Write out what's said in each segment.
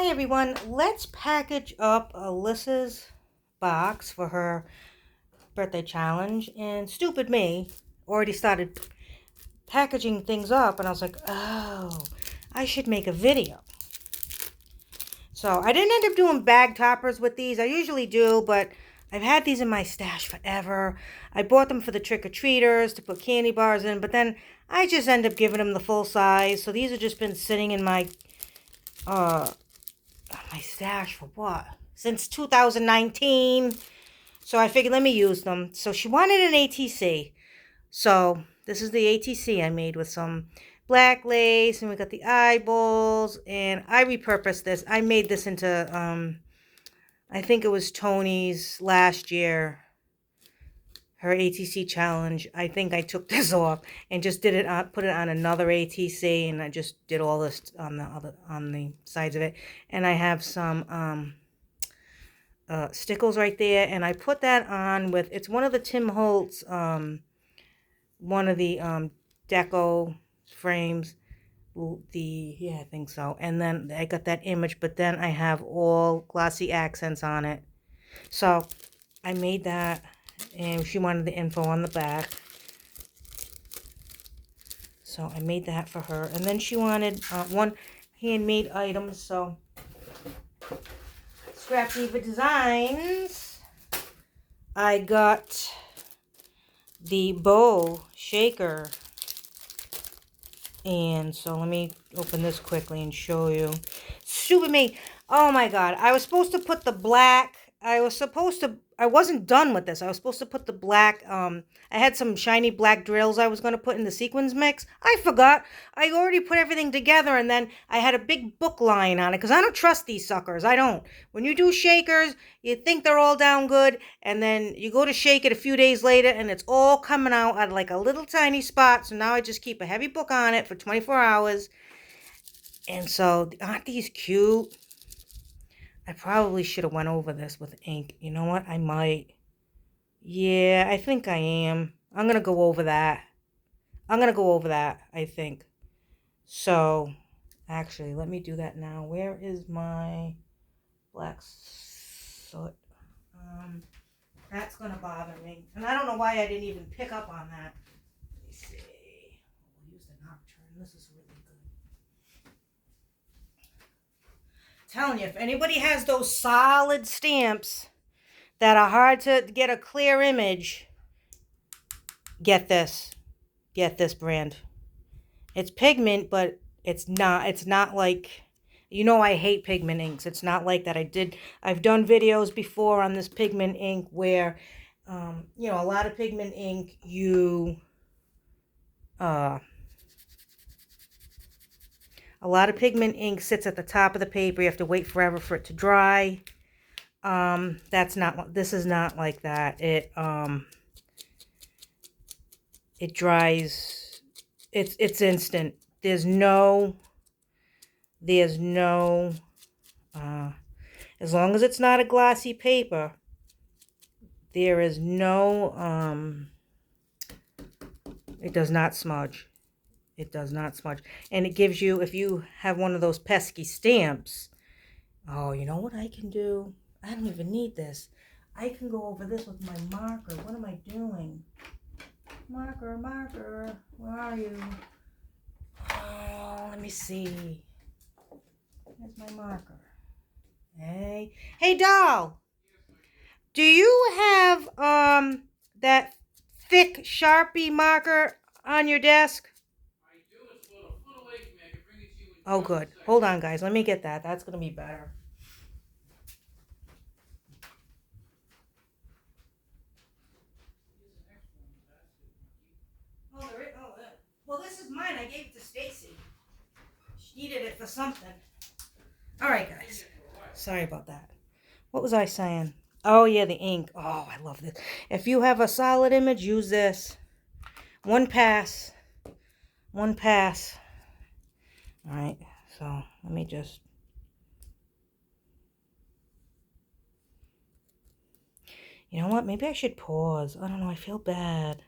Hi everyone, let's package up Alyssa's box for her birthday challenge. And stupid me already started packaging things up, and I was like, oh, I should make a video. So I didn't end up doing bag toppers with these. I usually do, but I've had these in my stash forever. I bought them for the trick-or-treaters to put candy bars in, but then I just end up giving them the full size. So these have just been sitting in my stash for what? Since 2019. So I figured, let me use them. So she wanted an ATC. So this is the ATC I made with some black lace, and we got the eyeballs, and I repurposed this. I made this into, I think it was Tony's last year, her ATC challenge. I think I took this off and just did it on, put it on another ATC, and I just did all this on the sides of it. And I have some stickles right there, and I put that on with, it's one of the Tim Holtz, one of the deco frames, yeah, I think so. And then I got that image, but then I have all glossy accents on it. So I made that, and she wanted the info on the back, so I made that for her. And then she wanted one handmade item, so Scrap Diva Designs, I got the bow shaker. And so let me open this quickly and show you. Stupid me. Oh my god. I was supposed to put the black. I wasn't done with this. I was supposed to put the black, I had some shiny black drills I was going to put in the sequins mix. I forgot. I already put everything together, and then I had a big book line on it, because I don't trust these suckers. I don't. When you do shakers, you think they're all down good, and then you go to shake it a few days later, and it's all coming out at like a little tiny spot. So now I just keep a heavy book on it for 24 hours. And so, aren't these cute? I probably should have went over this with ink. You know what? I might. Yeah, I think I am. I'm going to go over that. I think. So, actually, let me do that now. Where is my black soot? That's going to bother me. And I don't know why I didn't even pick up on that. Let me see. We'll use the nocturne. This is really good. Telling you, if anybody has those solid stamps that are hard to get a clear image, get this brand. It's pigment, but it's not like, I hate pigment inks. It's not like that. I've done videos before on this pigment ink where a lot of pigment ink, a lot of pigment ink sits at the top of the paper. You have to wait forever for it to dry. This is not like that. It dries, it's instant. There's no, as long as it's not a glossy paper, there is no, it does not smudge. It does not smudge. And it gives you, if you have one of those pesky stamps, oh, you know what I can do? I don't even need this. I can go over this with my marker. What am I doing? Marker, where are you? Oh, let me see. There's my marker. Hey, doll. Do you have that thick Sharpie marker on your desk? I do. It's about a foot away from me. I can bring it to you in Oh, good. Hold on, guys. Let me get that. That's going to be better. Well, this is mine. I gave it to Stacy. She needed it for something. All right, guys. Sorry about that. What was I saying? Oh, yeah, the ink. Oh, I love this. If you have a solid image, use this. One pass. All right, so let me just... You know what? Maybe I should pause. I don't know. I feel bad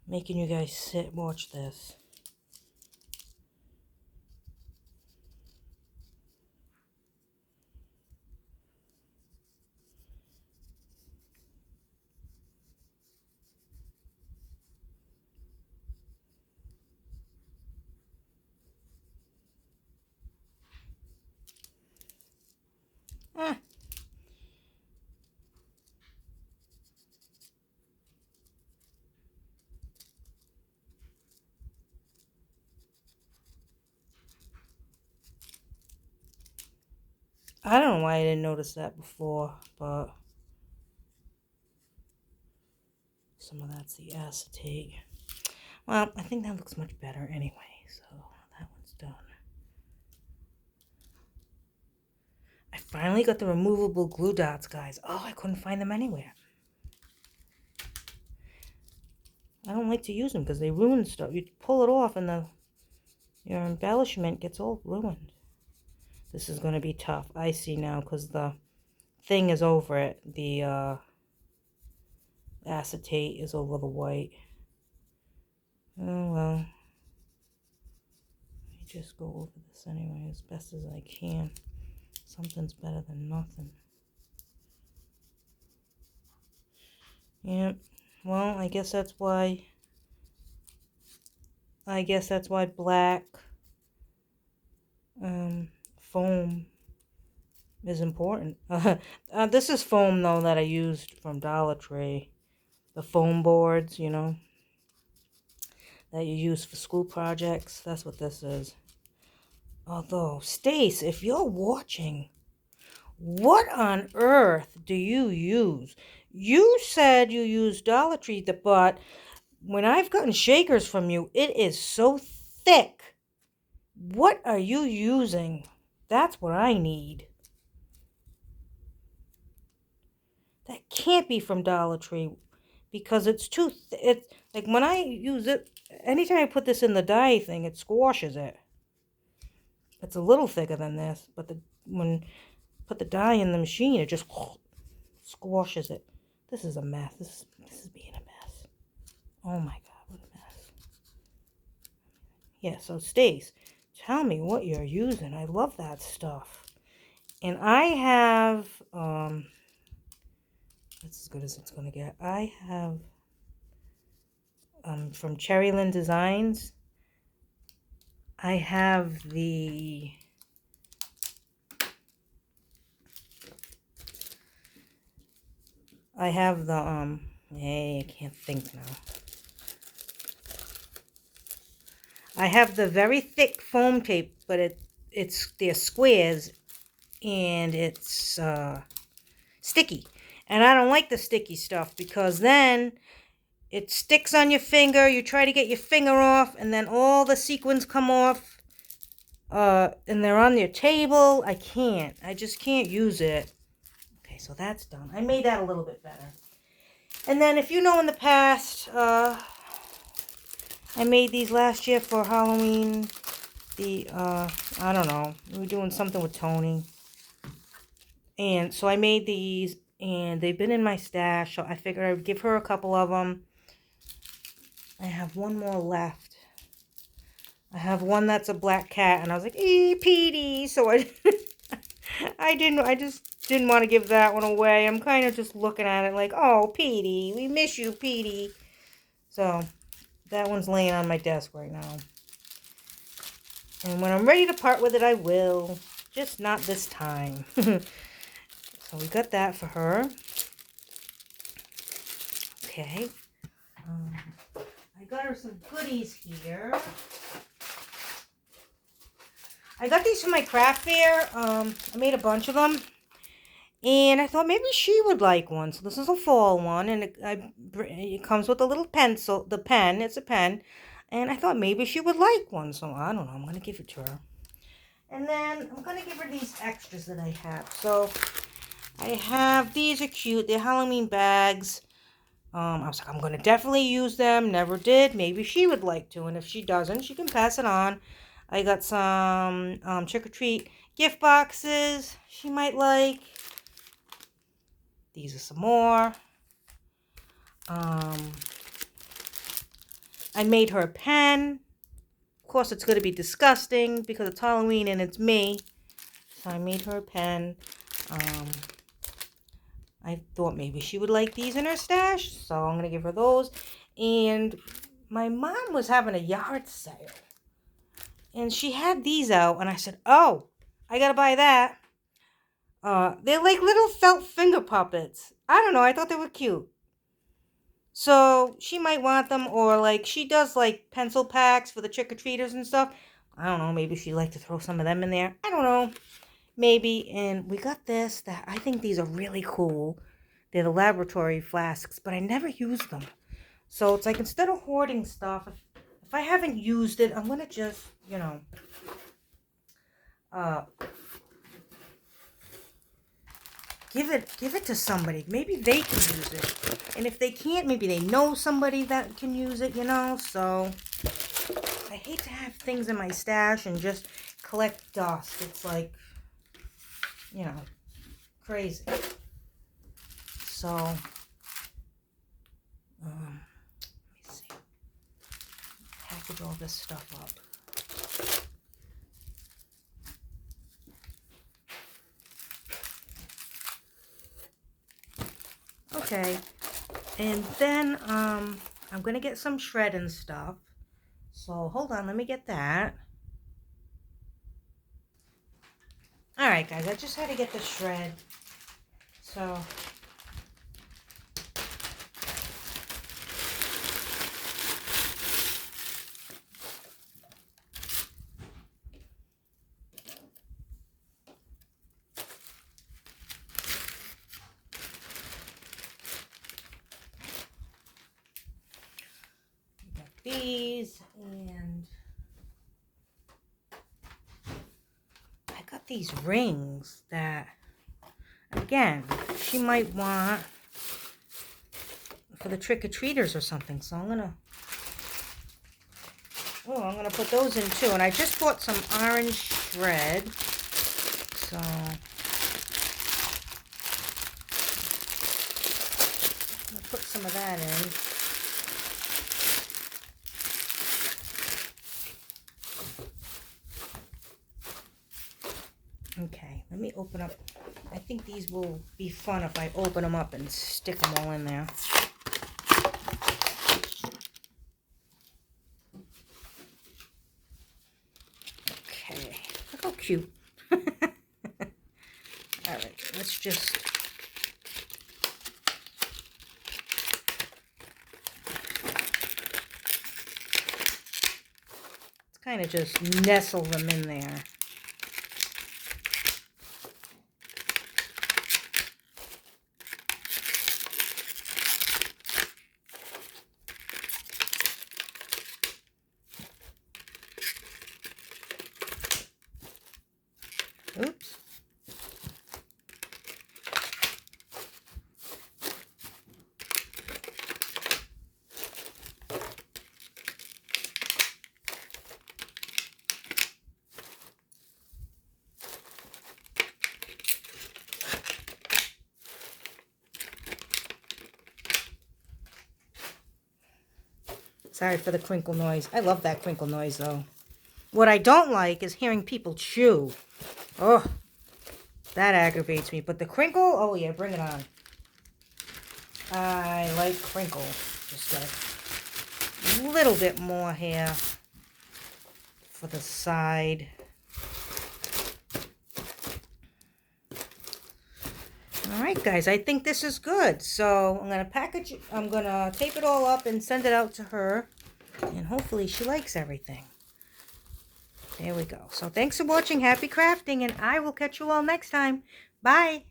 making you guys watch this. I don't know why I didn't notice that before, but some of that's the acetate. Well, I think that looks much better anyway, so that one's done. I finally got the removable glue dots, guys. Oh, I couldn't find them anywhere. I don't like to use them because they ruin stuff. You pull it off and your embellishment gets all ruined. This is going to be tough. I see now because the thing is over it. The acetate is over the white. Oh, well. I just go over this anyway as best as I can. Something's better than nothing. Yep. Well, I guess that's why black foam is important. This is foam, though, that I used from Dollar Tree. The foam boards, you know, that you use for school projects. That's what this is. Although, Stace, if you're watching, what on earth do you use? You said you use Dollar Tree, but when I've gotten shakers from you, it is so thick. What are you using? That's what I need. That can't be from Dollar Tree because it's too it's like when I use it, anytime I put this in the dye thing, it squashes it. It's a little thicker than this, but when put the dye in the machine, it just squashes it. This is a mess. This is being a mess. Oh my God, what a mess. Yeah, so Stace, tell me what you're using. I love that stuff. And I have, that's as good as it's going to get. I have, from Cherryland Designs, I have the, hey, I can't think now. I have the very thick foam tape, but they're squares, and it's sticky. And I don't like the sticky stuff because then it sticks on your finger. You try to get your finger off, and then all the sequins come off. And they're on your table. I just can't use it. Okay, so that's done. I made that a little bit better. And then if you know in the past, I made these last year for Halloween. I don't know. We were doing something with Tony. And so I made these, and they've been in my stash. So I figured I would give her a couple of them. I have one more left. I have one that's a black cat, and I was like, Petey. So I just didn't want to give that one away. I'm kind of just looking at it like, oh, Petey, we miss you, Petey. So that one's laying on my desk right now. And when I'm ready to part with it, I will. Just not this time. So we got that for her. Okay. I got her some goodies here. I got these from my craft fair. I made a bunch of them. And I thought maybe she would like one. So this is a fall one. And it comes with a little pencil. The pen. It's a pen. And I thought maybe she would like one. So I don't know. I'm going to give it to her. And then I'm going to give her these extras that I have. So I have, these are cute. They're Halloween bags. I was like, I'm going to definitely use them. Never did. Maybe she would like to. And if she doesn't, she can pass it on. I got some trick-or-treat gift boxes she might like. These are some more. I made her a pen. Of course, it's going to be disgusting because it's Halloween and it's me. So I made her a pen. I thought maybe she would like these in her stash. So I'm going to give her those. And my mom was having a yard sale. And she had these out, and I said, oh, I gotta buy that. They're like little felt finger puppets. I don't know, I thought they were cute. So she might want them, or like she does like pencil packs for the trick-or-treaters and stuff. I don't know, maybe she'd like to throw some of them in there. I don't know. maybe. And we got this that I think these are really cool. They're the laboratory flasks, but I never use them. So it's like instead of hoarding stuff, if I haven't used it, I'm going to just, you know, give it to somebody. Maybe they can use it. And if they can't, maybe they know somebody that can use it, you know. So I hate to have things in my stash and just collect dust. It's like, you know, crazy. So, let me see. Package all this stuff up. Okay, and then I'm gonna get some shredding stuff. So hold on, let me get that. All right, guys, I just had to get the shred. So got these, and I got these rings that, again, she might want for the trick-or-treaters or something. So I'm gonna put those in too. And I just bought some orange shred. So I'll put some of that in. Okay, let me open up. I think these will be fun if I open them up and stick them all in there. Okay, look how cute. All right, let's just... Let's kind of just nestle them in there. Oops. Sorry for the crinkle noise. I love that crinkle noise, though. What I don't like is hearing people chew. Oh, that aggravates me. But the crinkle, oh yeah, bring it on. I like crinkle. Just got a little bit more here for the side. All right, guys, I think this is good. So I'm going to package it. I'm going to tape it all up and send it out to her. And hopefully she likes everything. There we go. So thanks for watching. Happy crafting. And I will catch you all next time. Bye.